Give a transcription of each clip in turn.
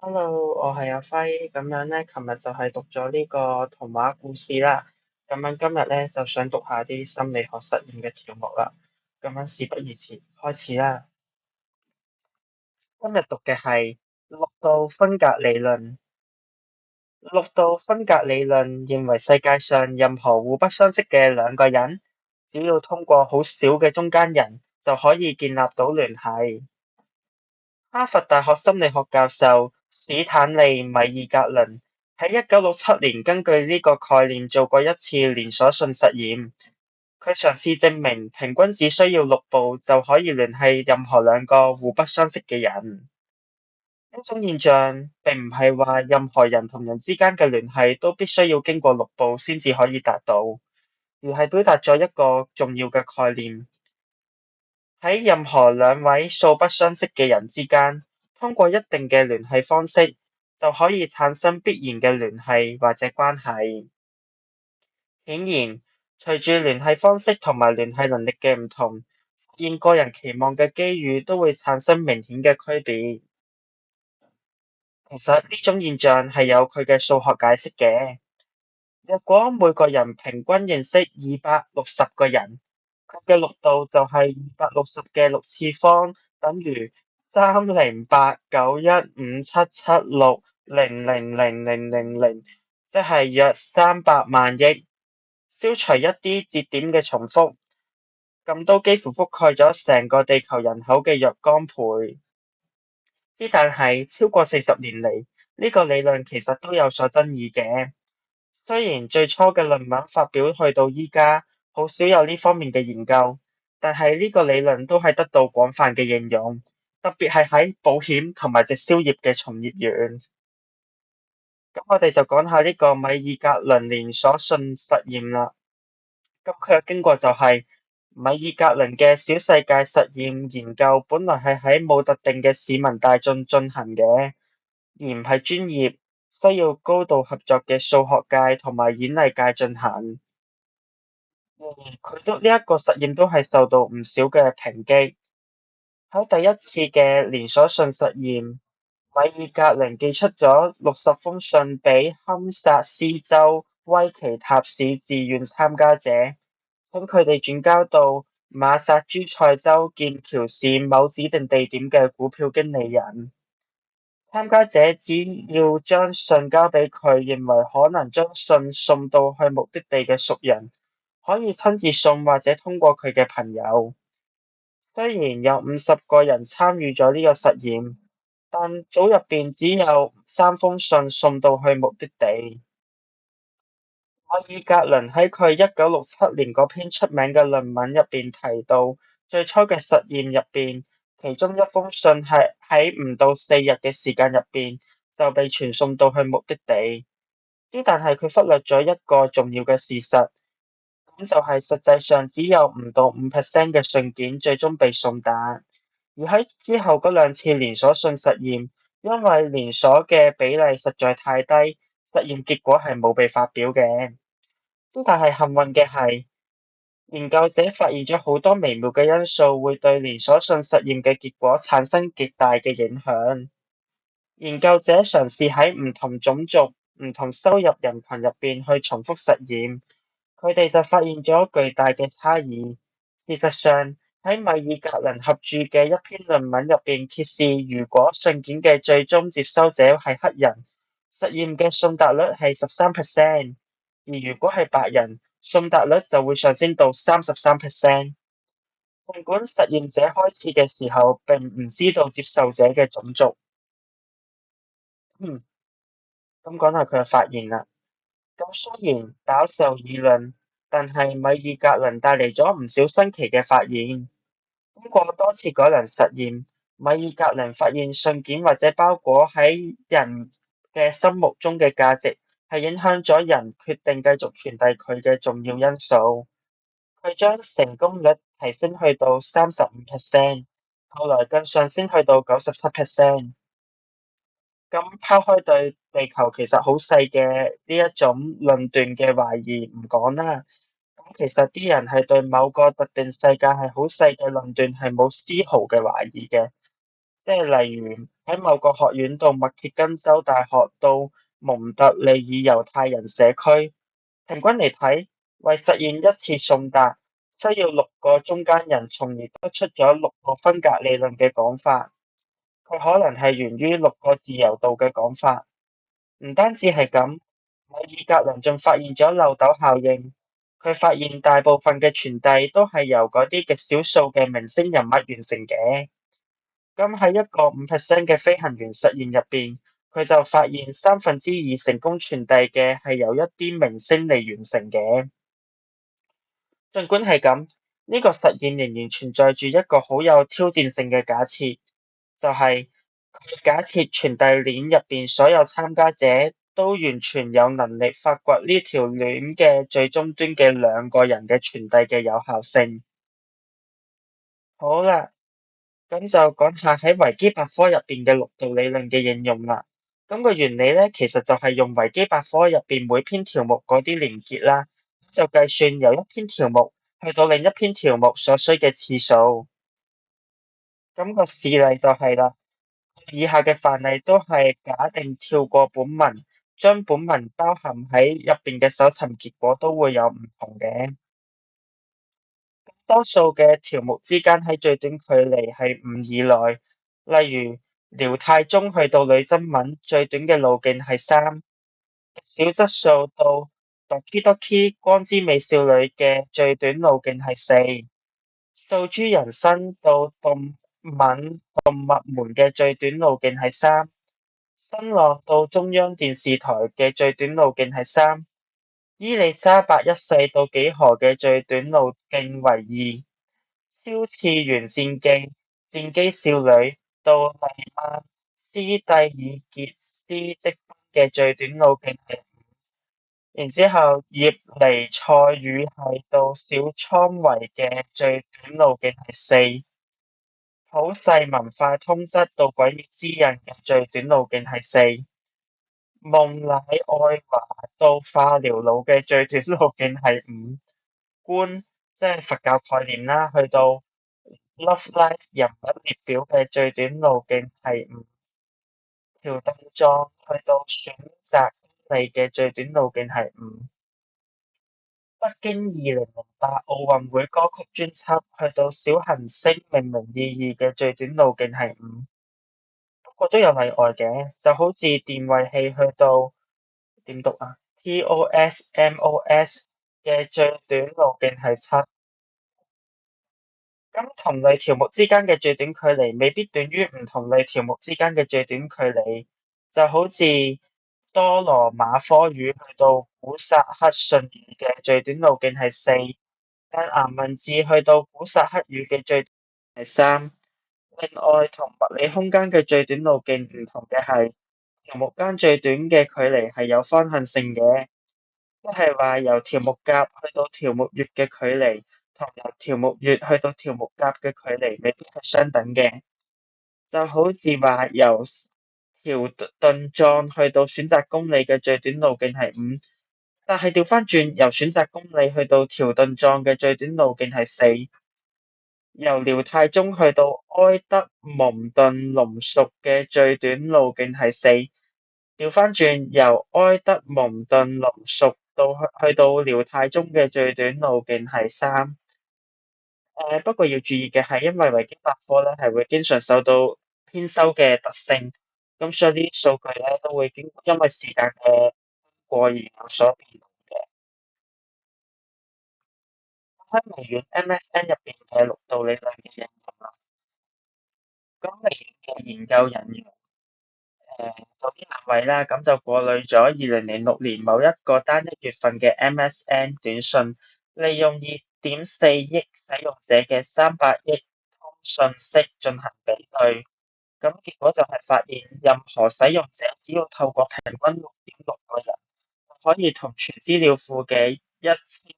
Hello，我係阿輝，咁樣咧，琴日就係讀咗呢個童話故事啦，咁樣今日咧就想讀下啲心理學實驗嘅條目啦，咁樣事不宜遲，開始啦。今日讀嘅係六度分隔理論。六度分隔理論認為世界上任何互不相識嘅兩個人，只要通過好少嘅中間人，就可以建立到聯繫。哈佛大學心理學教授史坦利米爾格倫喺1967年根據呢個概念做過一次連鎖信實驗。佢嘗試證明平均只需要六步就可以聯繫任何兩個互不相識嘅人。呢種現象並唔係話任何人同人之間嘅聯繫都必須要經過六步先至可以達到，而係表達咗一個重要嘅概念。喺任何兩位素不相識嘅人之間，通過一定嘅聯繫方式，就可以產生必然嘅聯繫或者關係。顯然，隨住聯繫方式同埋聯繫能力嘅唔同，實現個人期望嘅機遇都會產生明顯嘅區別。其實呢種現象係有佢嘅數學解釋嘅。若果每個人平均認識260個人，佢嘅六度就係260嘅六次方，等於308915776000000，即係約300萬億。消除一啲節點嘅重複，咁都幾乎覆蓋咗成個地球人口嘅若干倍。但係超過40年嚟，呢個理論其實都有所爭議嘅。雖然最初嘅論文發表去到依家，好少有呢方面嘅研究，但係呢個理論都係得到廣泛嘅應用，特別係喺保險同埋直銷業嘅從業員。咁我哋就講下呢個米爾格倫連鎖信實驗啦。咁佢嘅經過就係米爾格倫嘅小世界實驗研究，本來係喺冇特定嘅市民大眾進行嘅，而唔係專業需要高度合作嘅數學界同埋演藝界進行。佢都呢一個實驗都係受到唔少嘅抨擊。喺第一次嘅連鎖信實驗，米爾格倫寄出咗60封信俾堪薩斯州威奇塔市自願參加者，請佢哋轉交到馬薩諸塞州劍橋市某指定地點嘅股票經理人。參加者只要將信交俾佢認為可能將信送到去目的地嘅熟人，可以親自送或者通過佢嘅朋友。雖然有50個人參與咗呢個實驗，但組入邊只有3封信送到去目的地。米爾格倫喺佢1967年嗰篇出名嘅論文入邊提到，最初嘅實驗入邊，其中一封信係喺唔到4日嘅時間入邊就被傳送到去目的地。但係佢忽略咗一個重要嘅事實。咁就係實際上只有唔到5% 嘅信件最終被送達，而喺之後嗰兩次連鎖信實驗，因為連鎖嘅比例實在太低，實驗結果係冇被發表嘅。但係幸運嘅係，研究者發現咗好多微妙嘅因素會對連鎖信實驗嘅結果產生極大嘅影響。研究者嘗試喺唔同種族、唔同收入人群入邊去重複實驗。佢哋就發現咗巨大嘅差異。事實上，喺米爾格倫合著嘅一篇論文入邊揭示，如果信件嘅最終接收者係黑人，實驗嘅信達率係13%；而如果係白人，信達率就會上升到33%。儘管實驗者開始嘅時候並唔知道接受者嘅種族。咁講下佢嘅發現啦。咁雖然飽受議論，但係米爾格倫帶嚟咗唔少新奇嘅發現。經過多次改良實驗，米爾格倫發現信件或者包裹喺人嘅心目中嘅價值係影響咗人決定繼續傳遞佢嘅重要因素。佢將成功率提升去到35%，後來更上升去到97%。咁拋開對地球其實好細嘅呢一種論斷嘅懷疑唔講啦，咁其實啲人係對某個特定世界係好細嘅論斷係冇絲毫嘅懷疑嘅，即係例如喺某個學院到密歇根州大學到蒙特利爾猶太人社區，平均嚟睇，為實現一次送達，需要6個中間人，從而得出咗6個分隔理論嘅講法。佢可能係源於6個自由度嘅講法。唔單止係咁，米爾格倫仲發現咗漏斗效應。佢發現大部分嘅傳遞都係由嗰啲極少數嘅明星人物完成嘅。咁喺一個5% 嘅飛行員實驗入邊，佢就發現2/3成功傳遞嘅係由一啲明星嚟完成嘅。儘管係咁，呢個實驗仍然存在住一個好有挑戰性嘅假設，就係佢假設傳遞鏈入邊所有參加者都完全有能力發掘呢條鏈嘅最終端嘅2個人嘅傳遞嘅有效性。好啦。咁就講下喺維基百科入邊嘅六度理論嘅應用啦。咁個原理咧，其實就係用維基百科入邊每篇條目嗰啲連結啦，就計算由一篇條目去到另一篇條目所需嘅次數。咁個示例就係啦，以下嘅範例都係假定跳過本文，將本文包含喺入邊嘅搜尋結果都會有唔同嘅。多數嘅條目之間喺最短距離係5以內，例如遼太宗去到女真文最短嘅路徑係3，小質數到 Doki Doki 光之美少女嘅最短路徑係4，訴諸人生到動物門嘅最短路徑係3，新浪到中央電視台嘅最短路徑係3，伊麗莎白一世到幾何嘅最短路徑為2。超次元戰記戰機少女到黎曼斯蒂爾傑斯積分嘅最短路徑係5，然之後葉尼塞爾系到小倉唯嘅最短路徑係4，普世文化通則到鬼滅之刃嘅最短路徑係4，夢乃愛華到化療佬嘅最短路徑係5，觀即係佛教概念啦，去到Love Life 人物列表嘅最短路徑係5，條頓狀去到選擇公里嘅最短路徑係5，北京2008奧運會歌曲專輯去到小行星命名意義嘅最短路徑係5，不過都有例外嘅，就好似電位器去到點讀啊？TOSMOS 嘅最短路徑係7。咁同類條目之間嘅最短距離未必短於唔同類條目之間嘅最短距離，就好似多羅馬科語去到古薩克遜語嘅最短路徑係4，但顏文字去到古薩克語嘅最短係3。另外，同物理空間嘅最短路徑唔同嘅係，條目間最短嘅距離係有方向性嘅。即係話由條目甲去到條目乙嘅距離，同由條目乙去到條目甲嘅距離未必係相等嘅。就好似話由條頓狀去到選擇公里嘅最短路徑係5，但係調翻轉由選擇公里去到條頓狀嘅最短路徑係4，由遼太宗去到埃德蒙頓龍屬嘅最短路徑係4。調翻轉，由埃德蒙頓龍屬去到遼太宗嘅最短路徑係3。不過要注意嘅係，因為維基百科咧係會經常受到編修嘅特性，咁所以呢啲數據咧都會因為時間嘅過而有所變動嘅。喺微軟 MSN 入邊嘅六度理論嘅應用啦，咁微軟嘅研究人員。首先兩位啦，咁就過濾咗2006年某一個單一月份嘅 MSN 短信，利用2.4億使用者嘅300億通訊息進行比對，咁結果就係發現任何使用者只要透過平均6.6個人，就可以同全資料庫嘅1800億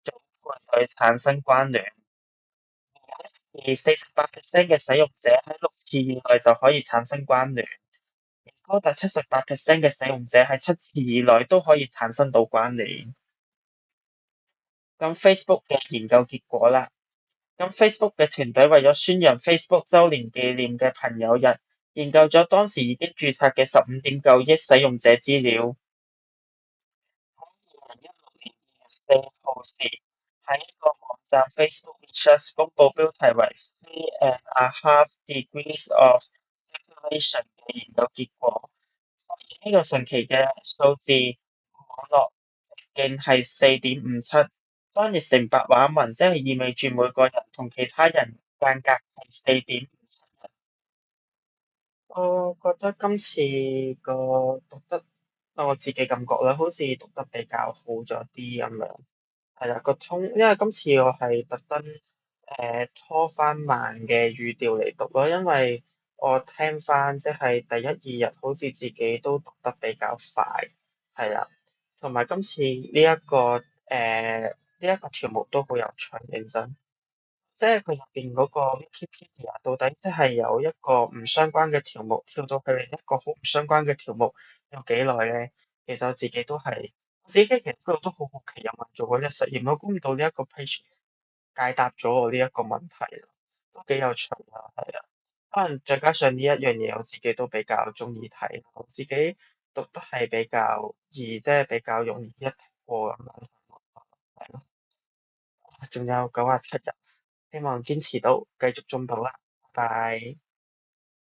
組配對產生關聯。而48% 嘅使用者喺6次以內就可以產生關聯，而高達78% 嘅使用者喺7次以內都可以產生到關聯。咁 Facebook 嘅研究結果啦，咁 Facebook 嘅團隊為咗宣揚 Facebook 週年紀念嘅朋友日，研究咗當時已經註冊嘅15.9億使用者資料。2016年2月4號時，喺一個網站 Facebook Research 公佈標題為 "3.5 degrees of separation" 嘅研究結果，發現呢個神奇嘅數字網絡直徑係4.57，翻譯成白話文，即係意味住每個人同其他人間隔係4.57。我覺得今次個讀得，我自己感覺咧，好似讀得比較好咗啲咁樣。係啦，個通，因為今次我係特登拖翻慢嘅語調嚟讀咯，因為我聽翻即係第一二日好似自己都讀得比較快，係啦，同埋今次呢一個條目都好有趣，認真。即係佢入邊嗰個 Wikipedia 到底即係有一個唔相關嘅條目跳到去另一個好唔相關嘅條目有幾耐咧？其實我自己其實嗰度都好好奇，有冇人做過呢個實驗？我估唔到呢一個 page 解答咗我呢一個問題，都幾有趣啊，係啊。可能再加上呢一樣嘢，我自己都比較中意睇，我自己讀得係比較易，即係比較容易一聽過咁樣，係咯。仲有97日。希望堅持到，繼續進步啦，拜拜。